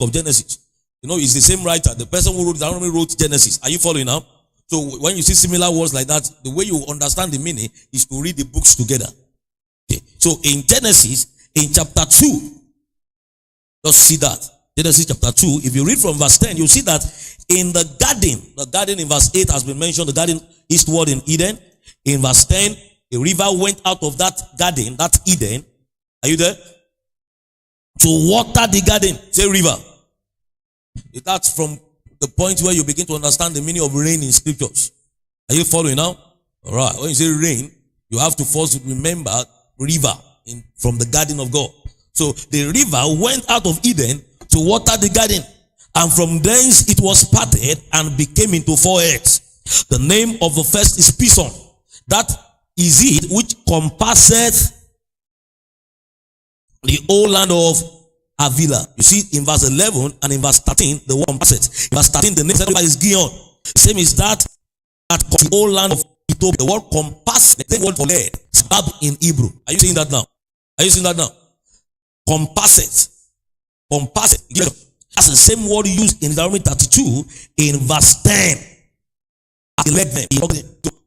of Genesis. You know, it's the same writer. The person who wrote Genesis. Are you following now? So when you see similar words like that, the way you understand the meaning is to read the books together. Okay. So in Genesis, in chapter 2, just see that. Genesis chapter 2, if you read from verse 10, you'll see that in the garden in verse 8 has been mentioned, the garden eastward in Eden. In verse 10, a river went out of that garden, that Eden. Are you there? To water the garden. Say river. It starts from the point where you begin to understand the meaning of rain in scriptures. Are you following now? All right. When you say rain, you have to first remember river from the garden of God. So the river went out of Eden to water the garden, and from thence it was parted and became into 4 heads. The name of the first is Pison. That is it which compasseth the whole land of Avila. You see, in verse 11 and in verse 13, the one passage. In verse 13, the name is Gion. The same is that the whole land of Ethiopia. The word compass, the same word for lead, Sabab in Hebrew. Are you seeing that now? Are you seeing that now? Compasseth. Compasseth. That's the same word used in Deuteronomy 32 in verse 10.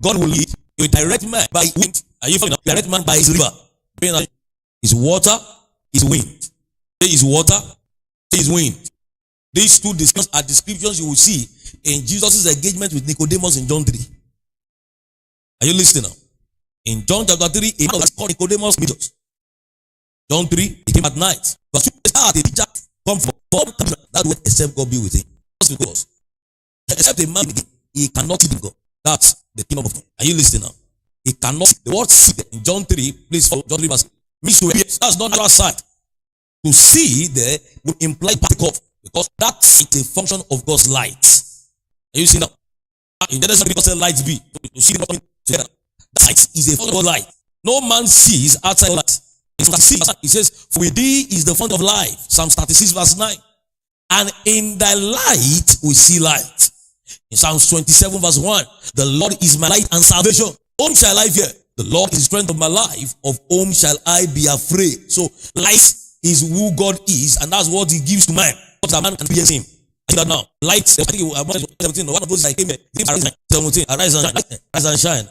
God will lead. You direct man by wind. Are you following? Direct man by his river. His water, his wind. His water, his wind. These two are descriptions you will see in Jesus' engagement with Nicodemus in John 3. Are you listening now? In John chapter 3, a man was called Nicodemus meet us. John 3, he came at night. But the teacher come from that way except God be with him. Because except a man, he cannot see God. That's the kingdom of God. Are you listening now? He cannot see. The word see in John 3, please follow John 3 verse. That's not our sight. To see there would imply particle, because that's a function of God's light. Are you seeing that? In Genesis, God said light be. You see the light is a function of light. No man sees outside light. In Psalm 36, he says, for with thee is the fount of life. Psalm 36 verse 9. And in thy light we see light. In Psalms 27 verse 1, the Lord is my light and salvation. Whom shall I fear? The Lord is the strength of my life. Of whom shall I be afraid? So light is who God is, and that's what he gives to man. What a man can be him. I think that now. Light, I think one of those I came here, 17, arise and shine.